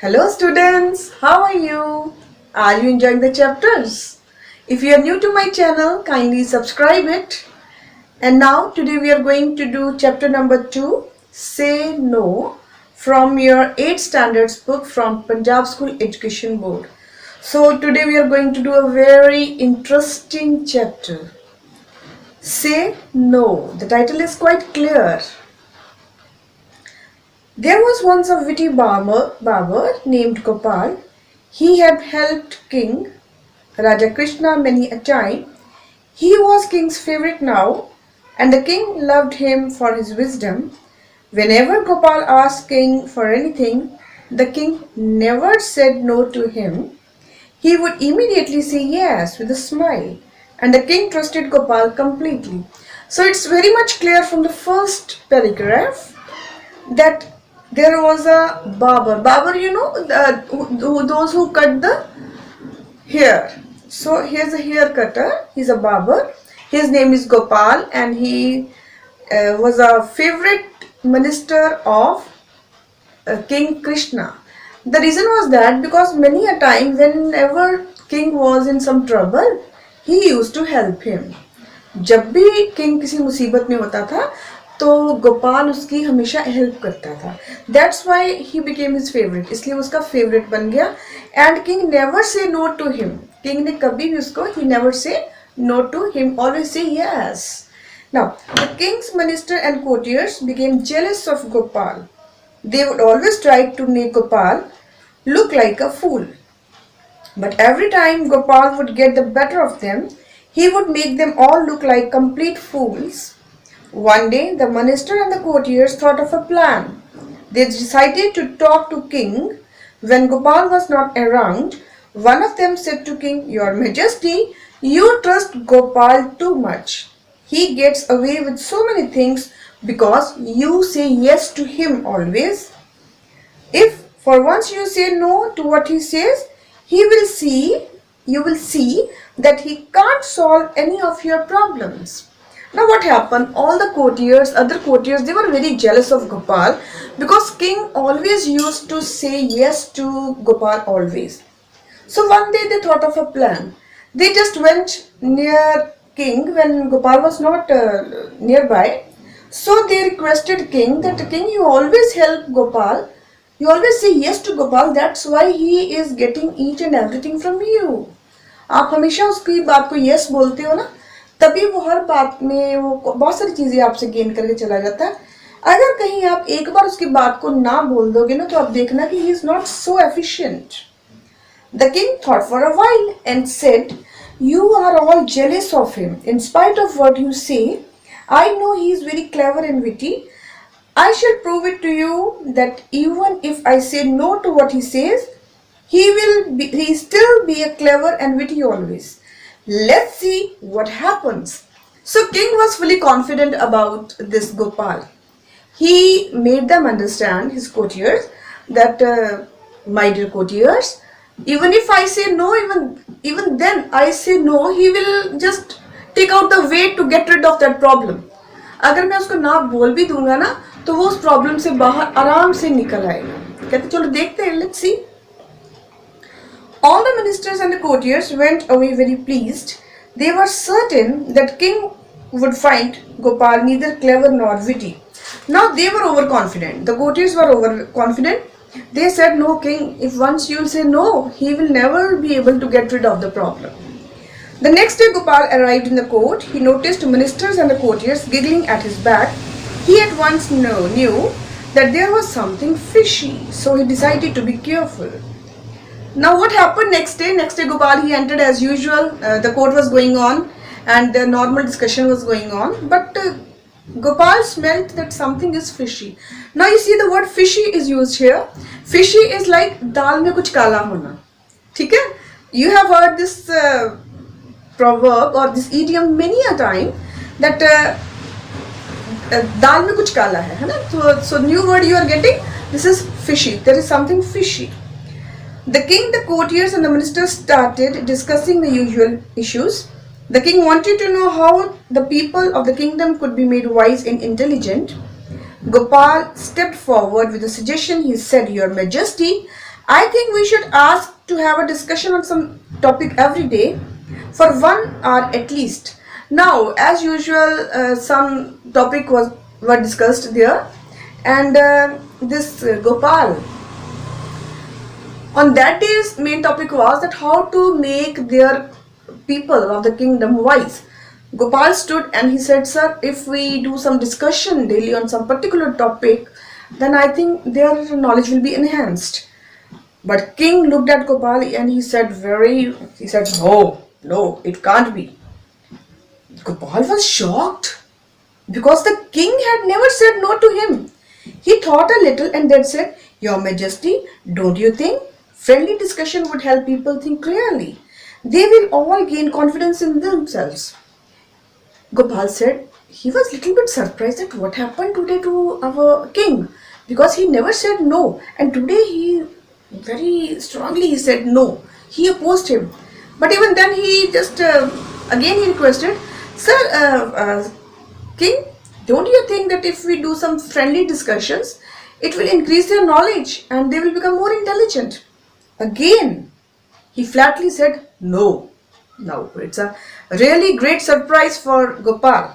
Hello students, how are you? Are you enjoying the chapters? If you are new to my channel, kindly subscribe it. And now today we are going to do chapter number 2, Say No, from your 8th standards book from Punjab School Education Board. So today we are going to do a very interesting chapter. Say No. The title is quite clear. There was once a witty barber named Gopal. He had helped King Raja Krishna many a time. He was king's favorite now, and the king loved him for his wisdom. Whenever Gopal asked king for anything, the king never said no to him. He would immediately say yes with a smile, and the king trusted Gopal completely. So it's very much clear from the first paragraph that there was a barber. Barber, those who cut the hair. So here's a hair cutter. He's a barber. His name is Gopal, and he was a favorite minister of King Krishna. The reason was that because many a time whenever king was in some trouble, he used to help him. जब भी king किसी मुसीबत में होता था तो गोपाल उसकी हमेशा हेल्प करता था. That's why he became his favourite. इसलिए उसका फेवरेट बन गया. And king never say no to him. King ने कभी भी उसको ही never say no to him, always say yes. Now the king's minister and courtiers became jealous of Gopal. They would always try to make Gopal look like a fool. But every time Gopal would get the better of them, he would make them all look like complete fools. One day, the minister and the courtiers thought of a plan. They decided to talk to king. When Gopal was not around, one of them said to king, "Your Majesty, you trust Gopal too much. He gets away with so many things because you say yes to him always. If for once you say no to what he says, you will see that he can't solve any of your problems." Now what happened? All the courtiers, other courtiers, they were very jealous of Gopal because king always used to say yes to Gopal always. So one day they thought of a plan. They just went near king when Gopal was not nearby. So they requested king that king, you always help Gopal. You always say yes to Gopal. That's why he is getting each and everything from you. आप हमेशा उसकी बात को yes बोलते हो ना, तभी वो हर बात में वो बहुत सारी चीजें आपसे गेन करके चला जाता है. अगर कहीं आप एक बार उसकी बात को ना बोल दोगे ना, तो आप देखना कि he is not so efficient. The king thought for a while and said, "You are all jealous of him. In spite of what you say, I know he is very clever and witty. I shall prove it to you that even if I say no to what he says, he still be a clever and witty always. Let's see what happens." So king was fully confident about this Gopal. He made them understand, his courtiers, that my dear courtiers, even if I say no, even then I say no, he will just take out the way to get rid of that problem. अगर मैं उसको ना बोल भी दूंगा ना, तो वो उस प्रॉब्लम से बाहर आराम से निकल आएगा. कहते चलो देखते हैं, let's see. All the ministers and the courtiers went away very pleased. They were certain that king would find Gopal neither clever nor witty. Now they were overconfident. The courtiers were overconfident. They said, "No, king, if once you say no, he will never be able to get rid of the problem." The next day Gopal arrived in the court. He noticed ministers and the courtiers giggling at his back. He at once knew that there was something fishy, so he decided to be careful. Now what happened next day? Next day Gopal, he entered as usual. The court was going on and the normal discussion was going on. But Gopal smelt that something is fishy. Now you see the word fishy is used here. Fishy is like दाल में कुछ काला होना. ठीक है? You have heard this proverb or this idiom many a time that दाल में कुछ काला है ना? So new word you are getting. This is fishy. There is something fishy. The king, the courtiers and the ministers started discussing the usual issues. The king wanted to know how the people of the kingdom could be made wise and intelligent. Gopal stepped forward with a suggestion. He said, "Your Majesty, I think we should ask to have a discussion on some topic every day for 1 hour at least. Now, as usual, some topic were discussed there, and this Gopal. On that day's main topic was that how to make their people of the kingdom wise. Gopal stood and he said, "Sir, if we do some discussion daily on some particular topic, then I think their knowledge will be enhanced." But king looked at Gopal and he said, no, it can't be. Gopal was shocked because the king had never said no to him. He thought a little and then said, "Your Majesty, don't you think friendly discussion would help people think clearly? They will all gain confidence in themselves." Gopal said he was a little bit surprised at what happened today to our king, because he never said no, and today he very strongly he said no. He opposed him. But even then he just again he requested, "Sir, king, don't you think that if we do some friendly discussions, it will increase their knowledge and they will become more intelligent?" Again, he flatly said no. Now, it's a really great surprise for Gopal.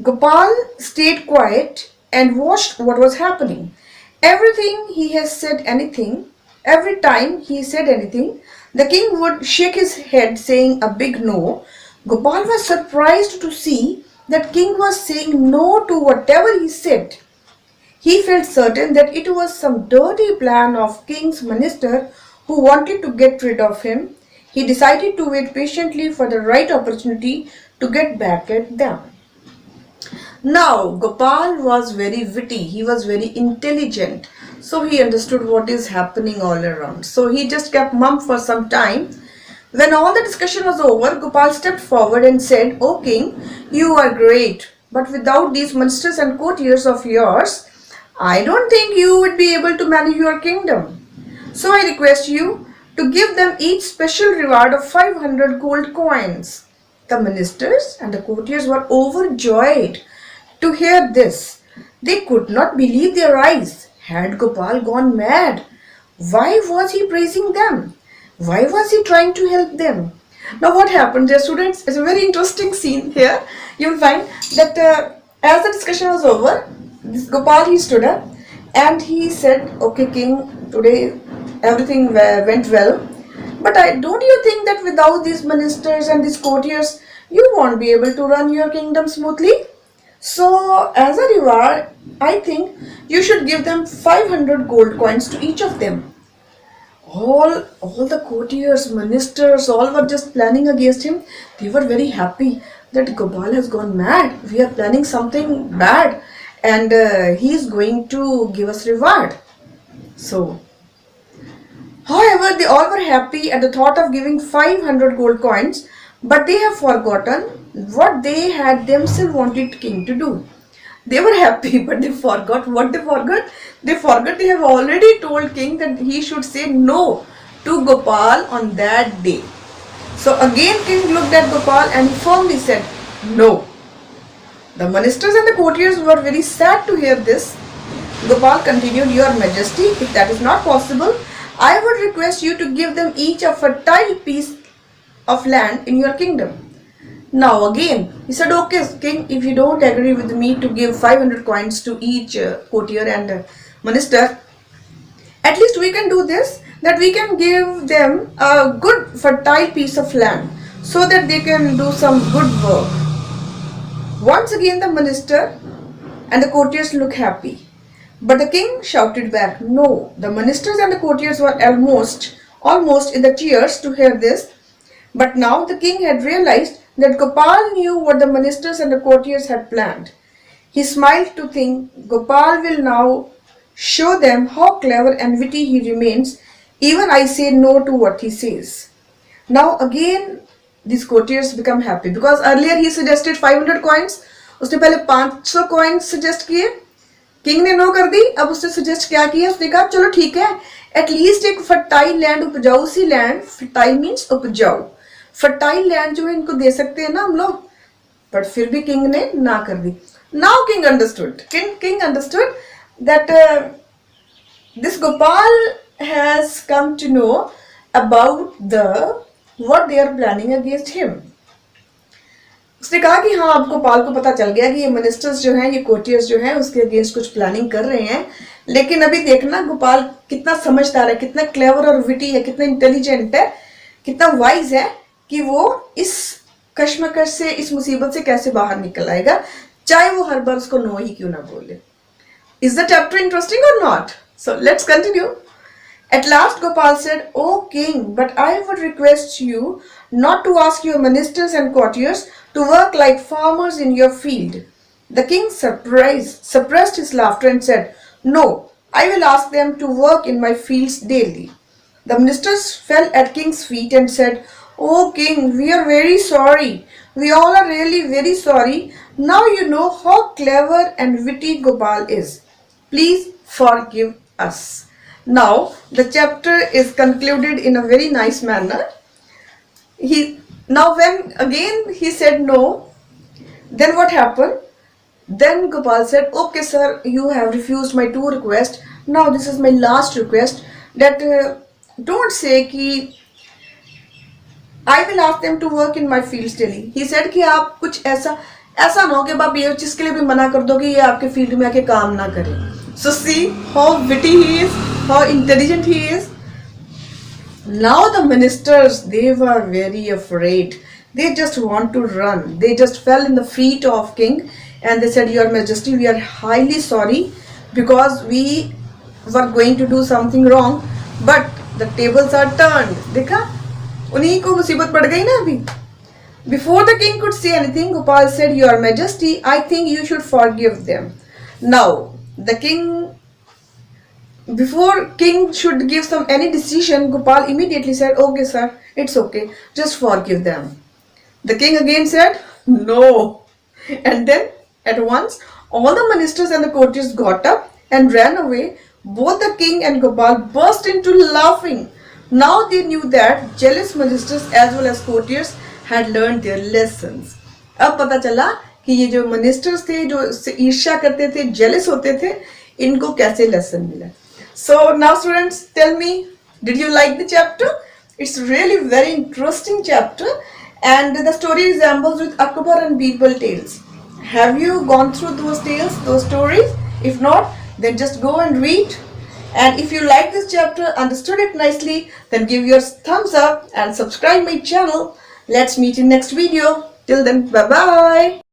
Gopal stayed quiet and watched what was happening. Every time he said anything, the king would shake his head saying a big no. Gopal was surprised to see that king was saying no to whatever he said. He felt certain that it was some dirty plan of king's minister who wanted to get rid of him. He decided to wait patiently for the right opportunity to get back at them. Now, Gopal was very witty, he was very intelligent, so he understood what is happening all around. So he just kept mum for some time. When all the discussion was over, Gopal stepped forward and said, "O king, you are great, but without these ministers and courtiers of yours, I don't think you would be able to manage your kingdom. So I request you to give them each special reward of 500 gold coins." The ministers and the courtiers were overjoyed to hear this. They could not believe their eyes. Had Gopal gone mad? Why was he praising them? Why was he trying to help them? Now what happened, dear students? It's a very interesting scene here. You will find that as the discussion was over, this Gopal, he stood up and he said, "Okay, king, today everything went well. But don't you think that without these ministers and these courtiers, you won't be able to run your kingdom smoothly? So as a reward, I think you should give them 500 gold coins to each of them." All the courtiers, ministers, all were just planning against him. They were very happy that Gopal has gone mad. We are planning something bad and he is going to give us reward. So, however, they all were happy at the thought of giving 500 gold coins, but they have forgotten what they had themselves wanted king to do. They were happy, but they forgot what they forgot. They forgot they have already told king that he should say no to Gopal on that day. So again king looked at Gopal and he firmly said no. The ministers and the courtiers were very sad to hear this. Gopal continued, "Your Majesty, if that is not possible, I would request you to give them each a fertile piece of land in your kingdom." Now again, he said, "Okay, king, if you don't agree with me to give 500 coins to each courtier and minister, at least we can do this, that we can give them a good fertile piece of land so that they can do some good work." Once again, the minister and the courtiers looked happy. But the king shouted back, "No." The ministers and the courtiers were almost in the tears to hear this. But now the king had realized that Gopal knew what the ministers and the courtiers had planned. He smiled to think, Gopal will now show them how clever and witty he remains, even I say no to what he says. Now again these courtiers become happy because earlier he suggested 500 coins, उसने पहले 500 coins suggest किए, king ने no कर दी. अब उसने suggest क्या किया, उसने कहा चलो ठीक है, एटलीस्ट एक फर्टाइल लैंड, उपजाऊ सी लैंड, फर्टाइल मीन्स उपजाऊ, फर्टाइल लैंड जो है इनको दे सकते हैं ना हम लोग. बट फिर भी किंग ने ना कर दी. Now king understood, king understood that this Gopal has come to know about what they are planning against him. उसने कहा कि हाँ, अब गोपाल को पता चल गया कि ये मिनिस्टर्स जो हैं, ये कोर्टियर्स जो हैं, उसके अगेंस्ट कुछ प्लानिंग कर रहे हैं. लेकिन अभी देखना गोपाल कितना समझदार है, कितना क्लेवर और विटी है, कितना इंटेलिजेंट है, कितना वाइज है कि वो इस कश्मकश से, इस मुसीबत से कैसे बाहर निकल आएगा, चाहे वो हर बार उसको नो ही क्यों ना बोले. Is the chapter interesting or not? So let's continue. At last Gopal said, "O king, but I would request you not to ask your ministers and courtiers to work like farmers in your field." The king suppressed his laughter and said, "No, I will ask them to work in my fields daily." The ministers fell at king's feet and said, "O king, we are very sorry. We all are really very sorry. Now you know how clever and witty Gopal is. Please forgive us." Now the chapter is concluded in a very nice manner. When again he said no, then what happened? Then Gopal said, "Okay sir, you have refused my 2 requests. Now this is my last request, that don't say कि I will ask them to work in my fields daily." He said कि आप कुछ ऐसा ना हो कि आप ये चीज के लिए भी मना कर दो कि ये आपके फील्ड में आके काम ना करें. So see how witty he is, how intelligent he is. Now the ministers, they were very afraid. They just want to run. They just fell in the feet of king and they said, "Your Majesty, we are highly sorry because we were going to do something wrong, but the tables are turned." देखा, उन्हीं को मुसीबत पड़ गई ना अभी. Before the king could say anything, Gopal said, "Your Majesty, I think you should forgive them." Now the king, before king should give any decision, Gopal immediately said, "Okay sir, it's okay, just forgive them." The king again said no, and then at once all the ministers and the courtiers got up and ran away. Both the king and Gopal burst into laughing. Now they knew that jealous ministers as well as courtiers had learned their lessons. अब पता चला कि ये जो ministers थे, जो ईर्ष्या करते थे, जेलस होते थे, इनको कैसे लेसन मिला. So now students, tell me, did you like the chapter? It's really very interesting chapter and the story resembles with Akbar and Birbal tales. Have you gone through those tales, those stories? If not, then just go and read. And if you like this chapter, understood it nicely, then give your thumbs up and subscribe my channel. Let's meet in next video. Till then, bye bye.